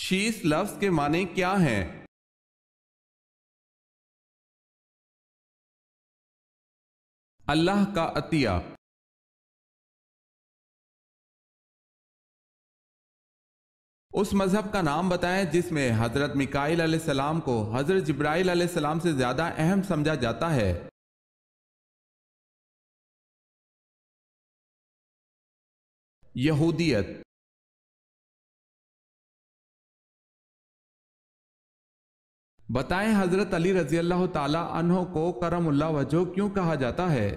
شیس لفظ کے معنی کیا ہیں؟ اللہ کا عطیہ۔ اس مذہب کا نام بتائیں جس میں حضرت میکائیل علیہ السلام کو حضرت جبرائیل علیہ السلام سے زیادہ اہم سمجھا جاتا ہے۔ یہودیت۔ بتائیں حضرت علی رضی اللہ تعالی عنہ کو کرم اللہ وجہہ کیوں کہا جاتا ہے؟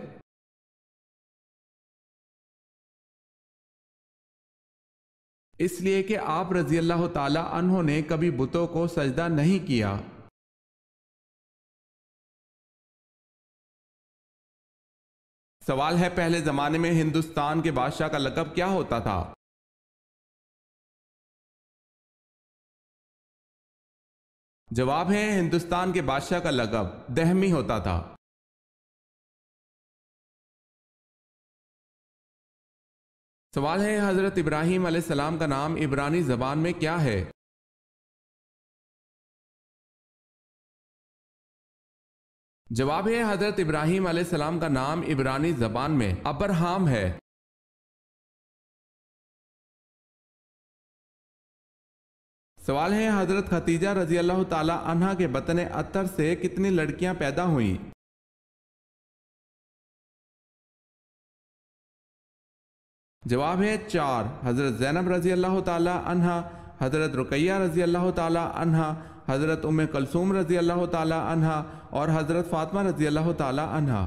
اس لیے کہ آپ رضی اللہ تعالی عنہ نے کبھی بتوں کو سجدہ نہیں کیا۔ سوال ہے، پہلے زمانے میں ہندوستان کے بادشاہ کا لقب کیا ہوتا تھا؟ جواب ہے، ہندوستان کے بادشاہ کا لقب دہمی ہوتا تھا۔ سوال ہے، حضرت ابراہیم علیہ السلام کا نام عبرانی زبان میں کیا ہے؟ جواب ہے، حضرت ابراہیم علیہ السلام کا نام عبرانی زبان میں ابرہام ہے۔ سوال ہے، حضرت خدیجہ رضی اللہ تعالی عنہا کے بطن اطہر سے کتنی لڑکیاں پیدا ہوئیں؟ جواب ہے 4۔ حضرت زینب رضی اللہ تعالی عنہا، حضرت رقیہ رضی اللہ تعالی عنہا، حضرت ام کلثوم رضی اللہ تعالی عنہا اور حضرت فاطمہ رضی اللہ تعالی عنہا۔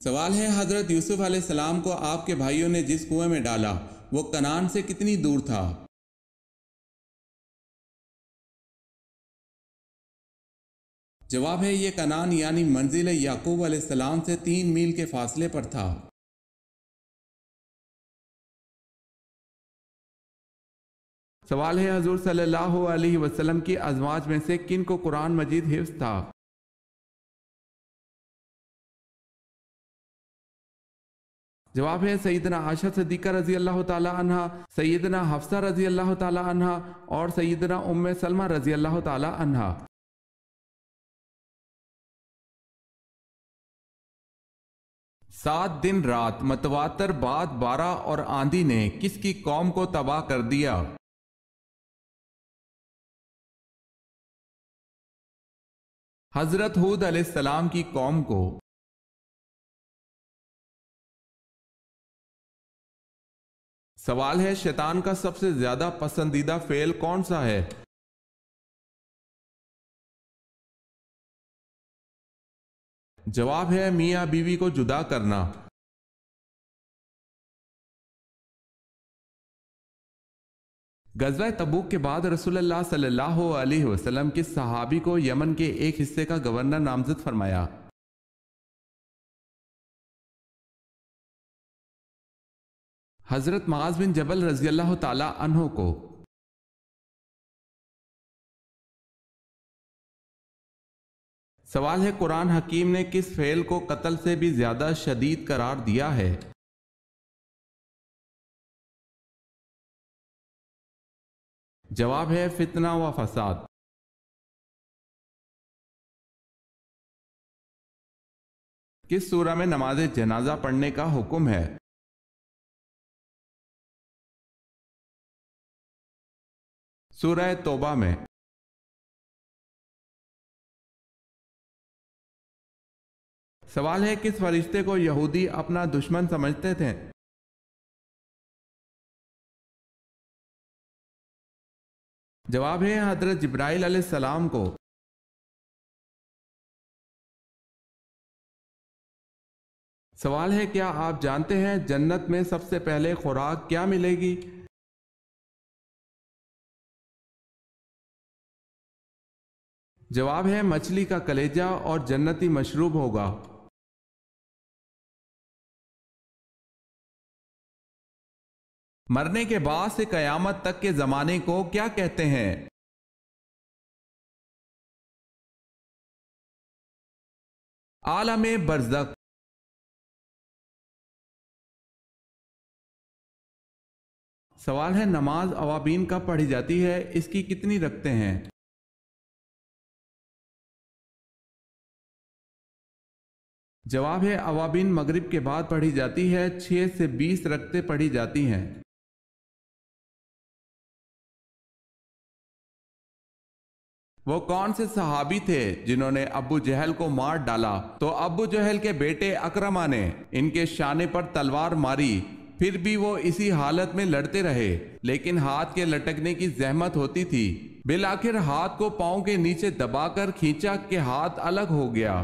سوال ہے، حضرت یوسف علیہ السلام کو آپ کے بھائیوں نے جس کنویں میں ڈالا وہ کنعان سے کتنی دور تھا؟ جواب ہے، یہ کنعان یعنی منزل یعقوب علیہ السلام سے 3 میل کے فاصلے پر تھا۔ سوال ہے، حضور صلی اللہ علیہ وسلم کی ازواج میں سے کن کو قرآن مجید حفظ تھا؟ جواب ہے، سیدنا عائشہ صدیقہ رضی اللہ تعالی عنہا، سیدنا حفصہ رضی اللہ تعالی عنہا اور سیدنا ام سلمہ رضی اللہ تعالی عنہا۔ 7 دن رات متواتر بعد بارہ اور آندھی نے کس کی قوم کو تباہ کر دیا؟ حضرت ہود علیہ السلام کی قوم کو۔ سوال ہے، شیطان کا سب سے زیادہ پسندیدہ فعل کون سا ہے؟ جواب ہے، میاں بیوی کو جدا کرنا۔ غزوہ تبوک کے بعد رسول اللہ صلی اللہ علیہ وسلم کس صحابی کو یمن کے ایک حصے کا گورنر نامزد فرمایا؟ حضرت معاذ بن جبل رضی اللہ تعالی عنہ کو۔ سوال ہے، قرآن حکیم نے کس فعل کو قتل سے بھی زیادہ شدید قرار دیا ہے؟ جواب ہے، فتنہ و فساد۔ کس سورہ میں نماز جنازہ پڑھنے کا حکم ہے؟ سورہ توبہ میں۔ سوال ہے، کس فرشتے کو یہودی اپنا دشمن سمجھتے تھے؟ جواب ہے، حضرت جبرائیل علیہ السلام کو۔ سوال ہے، کیا آپ جانتے ہیں جنت میں سب سے پہلے خوراک کیا ملے گی؟ جواب ہے، مچھلی کا کلیجہ اور جنتی مشروب ہوگا۔ مرنے کے بعد سے قیامت تک کے زمانے کو کیا کہتے ہیں؟ عالم برزخ۔ سوال ہے نماز اوابین کب پڑھی جاتی ہے، اس کی کتنی رکھتے ہیں؟ جواب ہے اوابین مغرب کے بعد پڑھی جاتی ہے، 6 سے 20 رکعتیں پڑھی جاتی ہیں۔ وہ کون سے صحابی تھے جنہوں نے ابو جہل کو مار ڈالا؟ تو ابو جہل کے بیٹے اکرمہ نے ان کے شانے پر تلوار ماری، پھر بھی وہ اسی حالت میں لڑتے رہے، لیکن ہاتھ کے لٹکنے کی زحمت ہوتی تھی۔ بالآخر ہاتھ کو پاؤں کے نیچے دبا کر کھینچا کہ ہاتھ الگ ہو گیا۔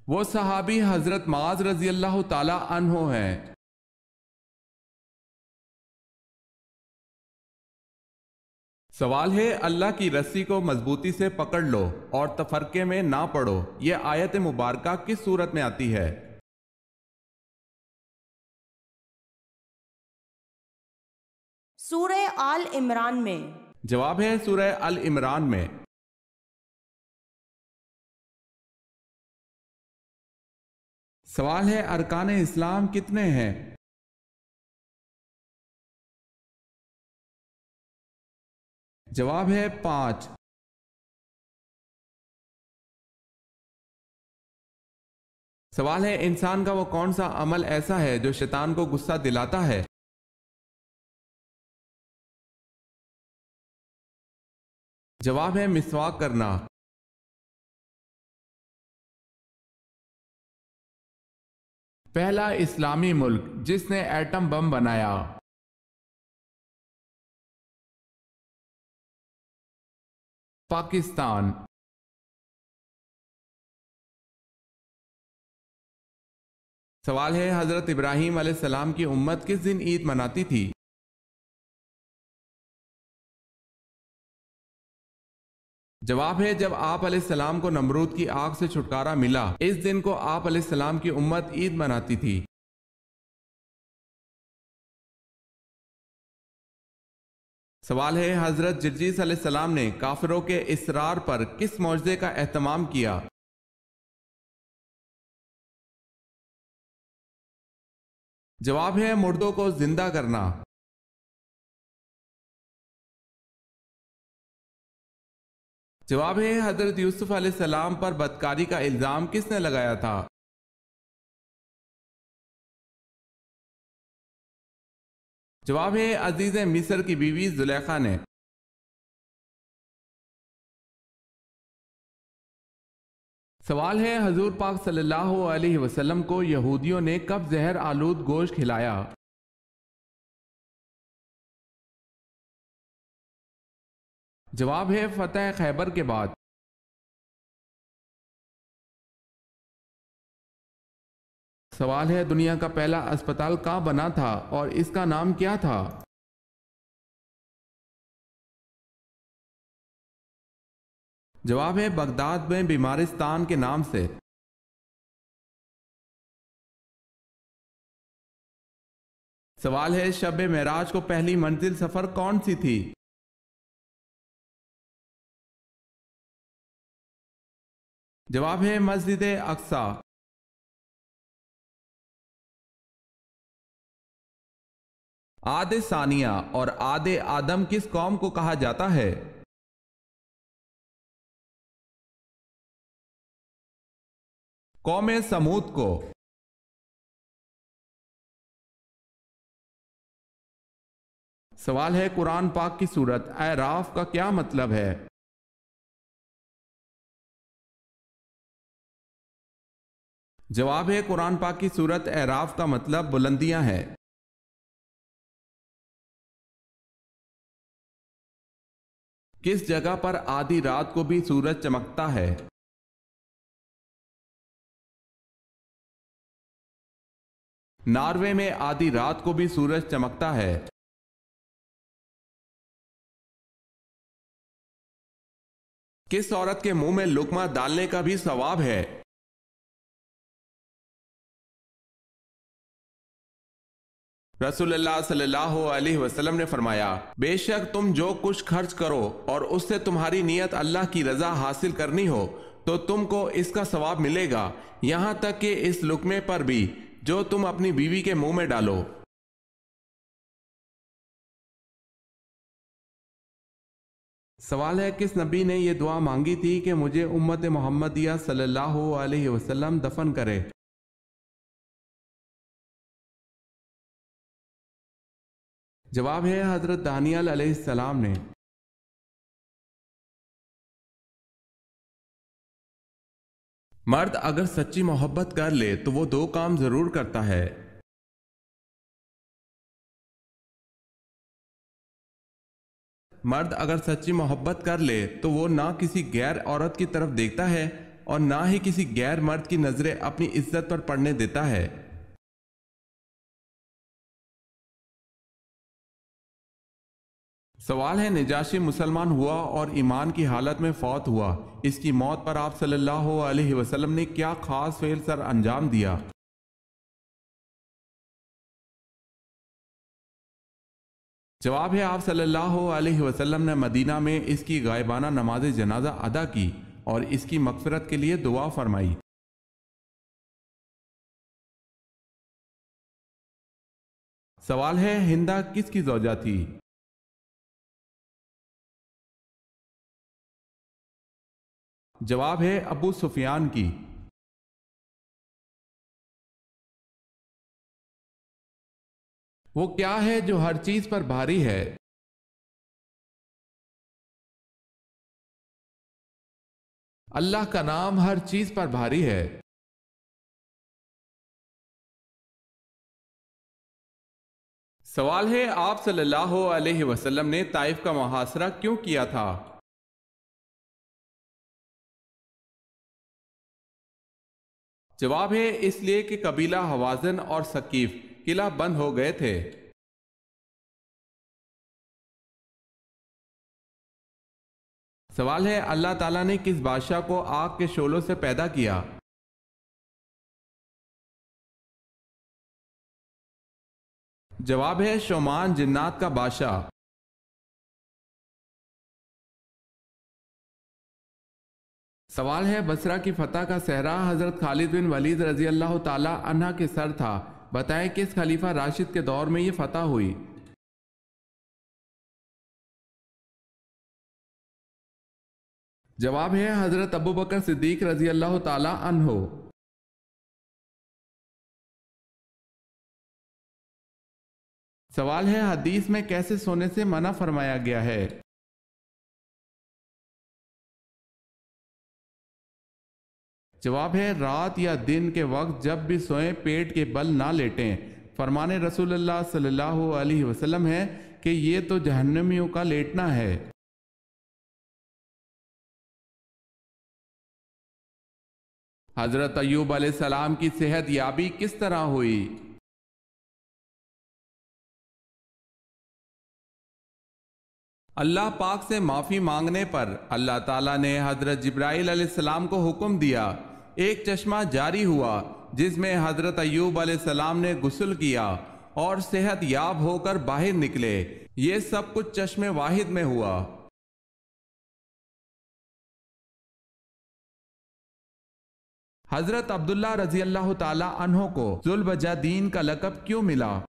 وہ صحابی حضرت معاذ رضی اللہ تعالی عنہ ہیں۔ سوال ہے اللہ کی رسی کو مضبوطی سے پکڑ لو اور تفرقے میں نہ پڑو، یہ آیت مبارکہ کس صورت میں آتی ہے؟ سورہ آل عمران میں۔ جواب ہے سورہ آل عمران میں۔ سوال ہے ارکان اسلام کتنے ہیں؟ جواب ہے 5۔ سوال ہے انسان کا وہ کون سا عمل ایسا ہے جو شیطان کو غصہ دلاتا ہے؟ جواب ہے مسواک کرنا۔ پہلا اسلامی ملک جس نے ایٹم بم بنایا؟ پاکستان۔ سوال ہے حضرت ابراہیم علیہ السلام کی امت کس دن عید مناتی تھی؟ جواب ہے جب آپ علیہ السلام کو نمرود کی آگ سے چھٹکارا ملا، اس دن کو آپ علیہ السلام کی امت عید مناتی تھی۔ سوال ہے حضرت جرجیس علیہ السلام نے کافروں کے اصرار پر کس معجزے کا اہتمام کیا؟ جواب ہے مردوں کو زندہ کرنا۔ جواب ہے حضرت یوسف علیہ السلام پر بدکاری کا الزام کس نے لگایا تھا؟ جواب ہے عزیز مصر کی بیوی زلیخا نے۔ سوال ہے حضور پاک صلی اللہ علیہ وسلم کو یہودیوں نے کب زہر آلود گوشت کھلایا؟ جواب ہے فتح خیبر کے بعد۔ سوال ہے دنیا کا پہلا اسپتال کہاں بنا تھا اور اس کا نام کیا تھا؟ جواب ہے بغداد میں بیمارستان کے نام سے۔ سوال ہے شب معراج کو پہلی منزل سفر کون سی تھی؟ جواب ہے مسجد اقصی۔ عاد ثانیہ اور عاد آدم کس قوم کو کہا جاتا ہے؟ قوم سمود کو۔ سوال ہے قرآن پاک کی سورت اعراف کا کیا مطلب ہے؟ جواب ہے قرآن پاک کی سورت اعراف کا مطلب بلندیاں ہے۔ کس جگہ پر آدھی رات کو بھی سورج چمکتا ہے؟ ناروے میں آدھی رات کو بھی سورج چمکتا ہے۔ کس عورت کے منہ میں لقمہ ڈالنے کا بھی ثواب ہے؟ رسول اللہ صلی اللہ علیہ وسلم نے فرمایا بے شک تم جو کچھ خرچ کرو اور اس سے تمہاری نیت اللہ کی رضا حاصل کرنی ہو تو تم کو اس کا ثواب ملے گا، یہاں تک کہ اس لقمے پر بھی جو تم اپنی بیوی کے منہ میں ڈالو۔ سوال ہے، کس نبی نے یہ دعا مانگی تھی کہ مجھے امت محمدیہ صلی اللہ علیہ وسلم دفن کرے؟ جواب ہے حضرت دانیال علیہ السلام نے۔ مرد اگر سچی محبت کر لے تو وہ دو کام ضرور کرتا ہے۔ مرد اگر سچی محبت کر لے تو وہ نہ کسی غیر عورت کی طرف دیکھتا ہے اور نہ ہی کسی غیر مرد کی نظریں اپنی عزت پر پڑنے دیتا ہے۔ سوال ہے، نجاشی مسلمان ہوا اور ایمان کی حالت میں فوت ہوا، اس کی موت پر آپ صلی اللہ علیہ وسلم نے کیا خاص فعل سر انجام دیا؟ جواب ہے، آپ صلی اللہ علیہ وسلم نے مدینہ میں اس کی غائبانہ نماز جنازہ ادا کی اور اس کی مغفرت کے لیے دعا فرمائی۔ سوال ہے، ہندہ کس کی زوجہ تھی؟ جواب ہے، ابو سفیان کی۔ وہ کیا ہے جو ہر چیز پر بھاری ہے؟ اللہ کا نام ہر چیز پر بھاری ہے۔ سوال ہے، آپ صلی اللہ علیہ وسلم نے طائف کا محاصرہ کیوں کیا تھا؟ جواب ہے، اس لیے کہ قبیلہ حوازن اور ثقیف قلعہ بند ہو گئے تھے۔ سوال ہے، اللہ تعالیٰ نے کس بادشاہ کو آگ کے شعلوں سے پیدا کیا؟ جواب ہے، شومان جنات کا بادشاہ۔ سوال ہے، بصرہ کی فتح کا صحرا حضرت خالد بن ولید رضی اللہ تعالی عنہ کے سر تھا، بتائیں کس خلیفہ راشد کے دور میں یہ فتح ہوئی؟ جواب ہے، حضرت ابو بکر صدیق رضی اللہ تعالی عنہ۔ سوال ہے، حدیث میں کیسے سونے سے منع فرمایا گیا ہے؟ جواب ہے، رات یا دن کے وقت جب بھی سوئیں پیٹ کے بل نہ لیٹیں، فرمان رسول اللہ صلی اللہ علیہ وسلم ہے کہ یہ تو جہنمیوں کا لیٹنا ہے۔ حضرت ایوب علیہ السلام کی صحت یابی کس طرح ہوئی؟ اللہ پاک سے معافی مانگنے پر اللہ تعالیٰ نے حضرت جبرائیل علیہ السلام کو حکم دیا، ایک چشمہ جاری ہوا جس میں حضرت ایوب علیہ السلام نے غسل کیا اور صحت یاب ہو کر باہر نکلے، یہ سب کچھ چشمے واحد میں ہوا۔ حضرت عبداللہ رضی اللہ تعالی عنہ کو ذوالبجادین کا لقب کیوں ملا؟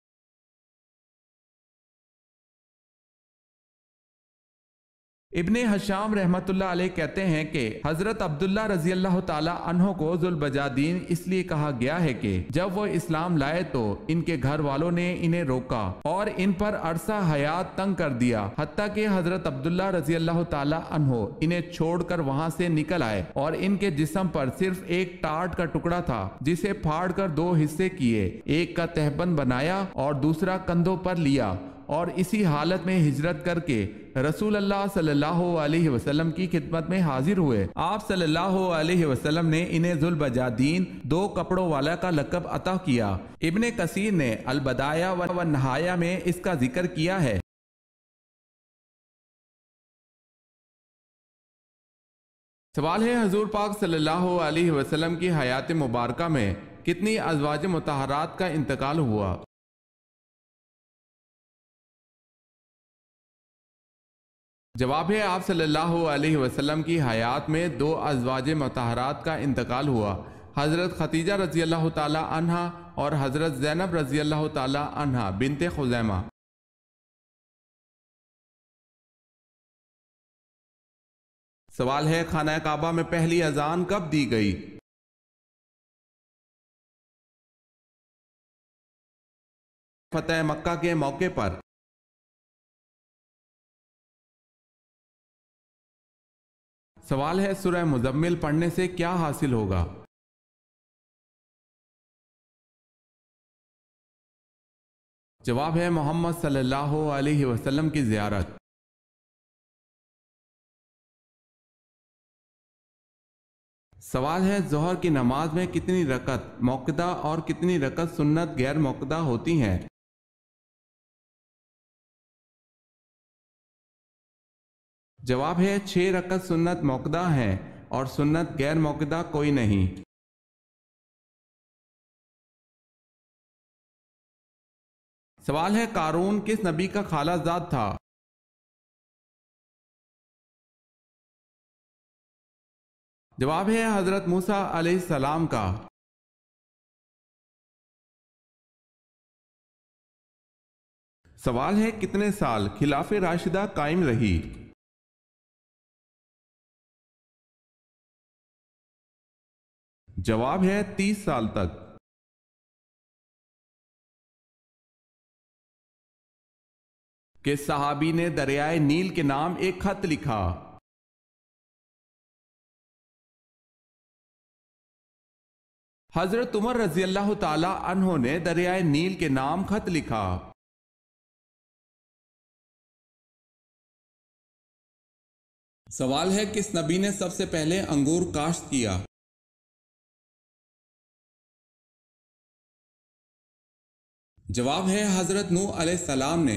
ابن حشام رحمت اللہ علیہ کہتے ہیں کہ حضرت عبداللہ رضی اللہ تعالی عنہ کو ذوالبجادین اس لیے کہا گیا ہے کہ جب وہ اسلام لائے تو ان کے گھر والوں نے انہیں روکا اور ان پر عرصہ حیات تنگ کر دیا، حتیٰ کہ حضرت عبداللہ رضی اللہ تعالی عنہ انہیں چھوڑ کر وہاں سے نکل آئے اور ان کے جسم پر صرف ایک ٹاٹ کا ٹکڑا تھا جسے پھاڑ کر دو حصے کیے، ایک کا تہبند بنایا اور دوسرا کندھوں پر لیا، اور اسی حالت میں ہجرت کر کے رسول اللہ صلی اللہ علیہ وسلم کی خدمت میں حاضر ہوئے۔ آپ صلی اللہ علیہ وسلم نے انہیں ذوالبجادین، دو کپڑوں والا کا لقب عطا کیا۔ ابن کثیر نے البدایہ و نہایہ میں اس کا ذکر کیا ہے۔ سوال ہے، حضور پاک صلی اللہ علیہ وسلم کی حیات مبارکہ میں کتنی ازواج مطہرات کا انتقال ہوا؟ جواب ہے آپ صلی اللہ علیہ وسلم کی حیات میں 2 ازواج مطہرات کا انتقال ہوا، حضرت خدیجہ رضی اللہ تعالی عنہا اور حضرت زینب رضی اللہ تعالی عنہا بنت خزیمہ۔ سوال ہے خانہ کعبہ میں پہلی اذان کب دی گئی؟ فتح مکہ کے موقع پر۔ سوال ہے سورہ مزمل پڑھنے سے کیا حاصل ہوگا؟ جواب ہے محمد صلی اللہ علیہ وسلم کی زیارت۔ سوال ہے ظہر کی نماز میں کتنی رکعت موقدہ اور کتنی رکعت سنت غیر موقدہ ہوتی ہیں؟ جواب ہے 6 رکعت سنت موقدہ ہیں اور سنت غیر موقدہ کوئی نہیں۔ سوال ہے قارون کس نبی کا خالہ زاد تھا؟ جواب ہے حضرت موسیٰ علیہ السلام کا۔ سوال ہے کتنے سال خلافت راشدہ قائم رہی؟ جواب ہے 30 سال تک۔ کس صحابی نے دریائے نیل کے نام ایک خط لکھا؟ حضرت عمر رضی اللہ تعالی عنہ نے دریائے نیل کے نام خط لکھا۔ سوال ہے کس نبی نے سب سے پہلے انگور کاشت کیا؟ جواب ہے حضرت نوح علیہ السلام نے۔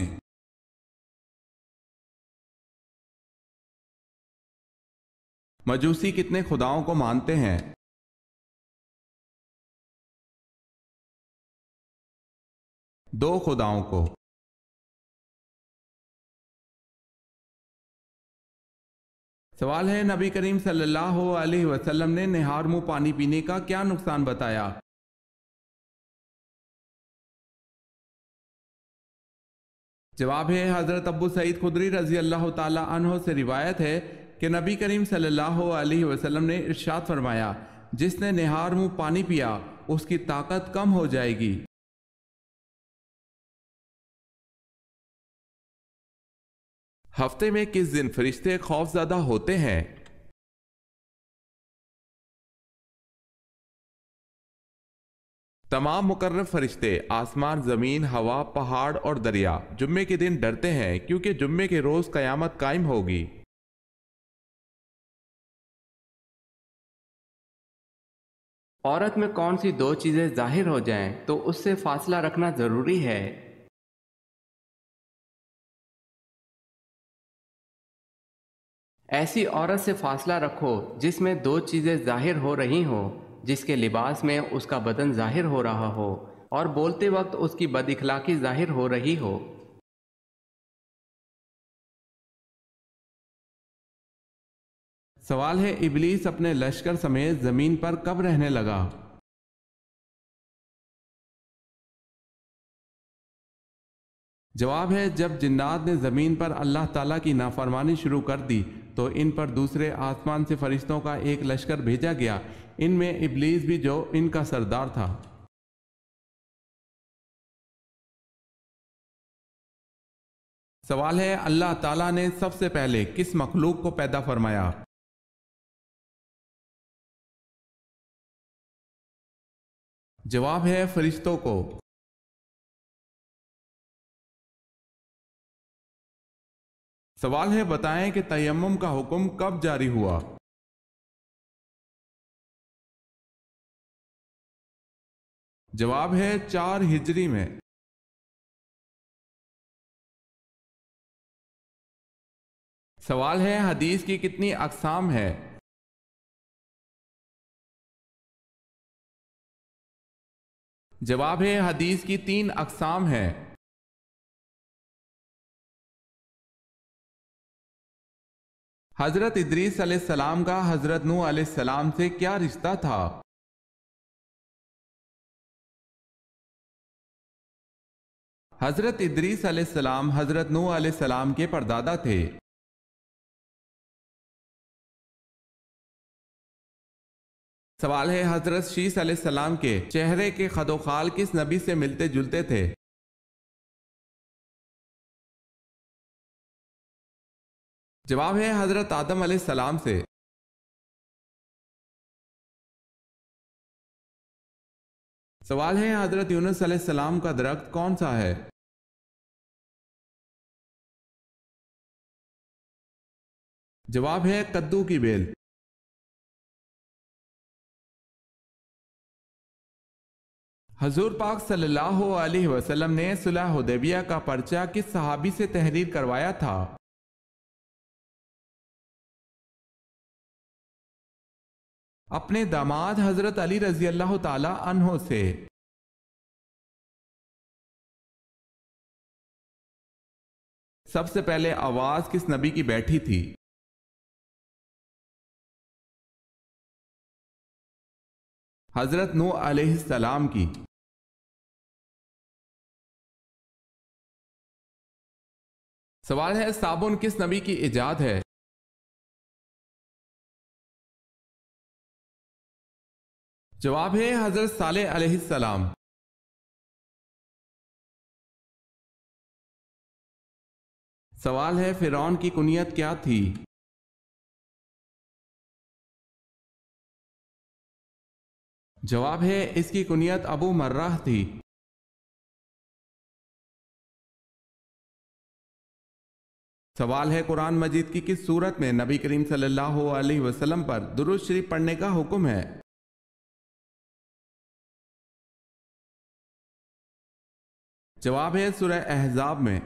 مجوسی کتنے خداؤں کو مانتے ہیں؟ دو خداؤں کو۔ سوال ہے نبی کریم صلی اللہ علیہ وسلم نے نہار منہ پانی پینے کا کیا نقصان بتایا؟ جواب ہے حضرت ابو سعید خدری رضی اللہ تعالی عنہ سے روایت ہے کہ نبی کریم صلی اللہ علیہ وسلم نے ارشاد فرمایا جس نے نہار منہ پانی پیا اس کی طاقت کم ہو جائے گی۔ ہفتے میں کس دن فرشتے خوف زدہ ہوتے ہیں؟ تمام مقرب فرشتے آسمان، زمین، ہوا، پہاڑ اور دریا جمعے کے دن ڈرتے ہیں کیونکہ جمعے کے روز قیامت قائم ہوگی۔ عورت میں کون سی 2 چیزیں ظاہر ہو جائیں تو اس سے فاصلہ رکھنا ضروری ہے؟ ایسی عورت سے فاصلہ رکھو جس میں 2 چیزیں ظاہر ہو رہی ہوں، جس کے لباس میں اس کا بدن ظاہر ہو رہا ہو اور بولتے وقت اس کی بد اخلاقی ظاہر ہو رہی ہو۔ سوال ہے ابلیس اپنے لشکر سمیت زمین پر کب رہنے لگا؟ جواب ہے جب جنات نے زمین پر اللہ تعالیٰ کی نافرمانی شروع کر دی تو ان پر دوسرے آسمان سے فرشتوں کا ایک لشکر بھیجا گیا، ان میں ابلیس بھی جو ان کا سردار تھا۔ سوال ہے اللہ تعالیٰ نے سب سے پہلے کس مخلوق کو پیدا فرمایا؟ جواب ہے فرشتوں کو۔ سوال ہے بتائیں کہ تیمم کا حکم کب جاری ہوا؟ جواب ہے 4 ہجری میں۔ سوال ہے حدیث کی کتنی اقسام ہے؟ جواب ہے حدیث کی 3 اقسام ہیں۔ حضرت ادریس علیہ السلام کا حضرت نوح علیہ السلام سے کیا رشتہ تھا؟ حضرت ادریس علیہ السلام حضرت نوح علیہ السلام کے پردادا تھے۔ سوال ہے حضرت شیس علیہ السلام کے چہرے کے خد و خال کس نبی سے ملتے جلتے تھے؟ جواب ہے حضرت آدم علیہ السلام سے۔ سوال ہے حضرت یونس علیہ السلام کا درخت کون سا ہے؟ جواب ہے کدو کی بیل۔ حضور پاک صلی اللہ علیہ وسلم نے صلح حدیبیہ کا پرچہ کس صحابی سے تحریر کروایا تھا؟ اپنے داماد حضرت علی رضی اللہ تعالی عنہ سے۔ سب سے پہلے آواز کس نبی کی بیٹھی تھی؟ حضرت نوح علیہ السلام کی۔ سوال ہے صابن کس نبی کی ایجاد ہے؟ جواب ہے حضرت صالح علیہ السلام۔ سوال ہے فرعون کی کنیت کیا تھی؟ جواب ہے اس کی کنیت ابو مرہ تھی۔ سوال ہے قرآن مجید کی کس سورت میں نبی کریم صلی اللہ علیہ وسلم پر درود شریف پڑھنے کا حکم ہے؟ جواب ہے سورہ احزاب میں۔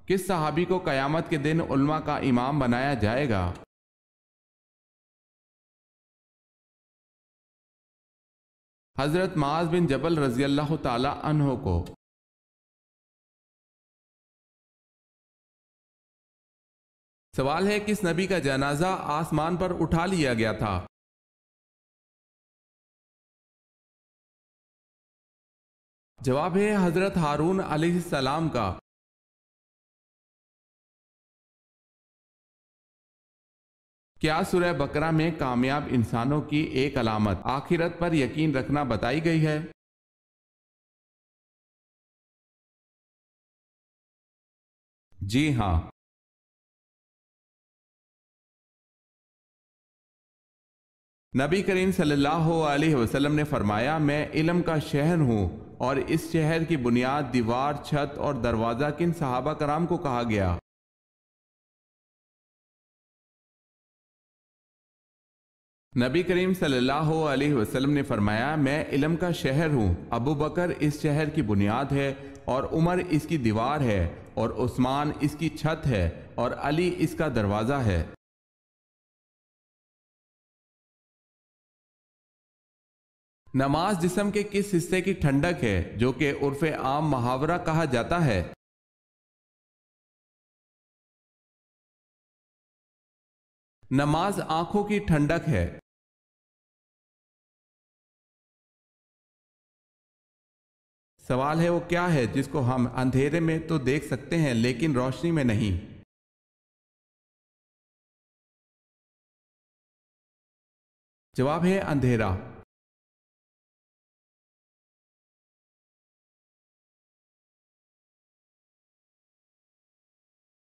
کس صحابی کو قیامت کے دن علماء کا امام بنایا جائے گا؟ حضرت معاذ بن جبل رضی اللہ تعالی عنہ کو۔ سوال ہے کس نبی کا جنازہ آسمان پر اٹھا لیا گیا تھا؟ جواب ہے حضرت ہارون علیہ السلام کا۔ کیا سورہ بقرہ میں کامیاب انسانوں کی ایک علامت آخرت پر یقین رکھنا بتائی گئی ہے؟ جی ہاں۔ نبی کریم صلی اللہ علیہ وسلم نے فرمایا میں علم کا شہر ہوں، اور اس شہر کی بنیاد دیوار، چھت اور دروازہ کن صحابہ کرام کو کہا گیا؟ نبی کریم صلی اللہ علیہ وسلم نے فرمایا میں علم کا شہر ہوں، ابو بکر اس شہر کی بنیاد ہے، اور عمر اس کی دیوار ہے، اور عثمان اس کی چھت ہے، اور علی اس کا دروازہ ہے۔ نماز جسم کے کس حصے کی ٹھنڈک ہے جو کہ عرف عام محاورہ کہا جاتا ہے؟ نماز آنکھوں کی ٹھنڈک ہے۔ سوال ہے وہ کیا ہے جس کو ہم اندھیرے میں تو دیکھ سکتے ہیں لیکن روشنی میں نہیں؟ جواب ہے اندھیرا۔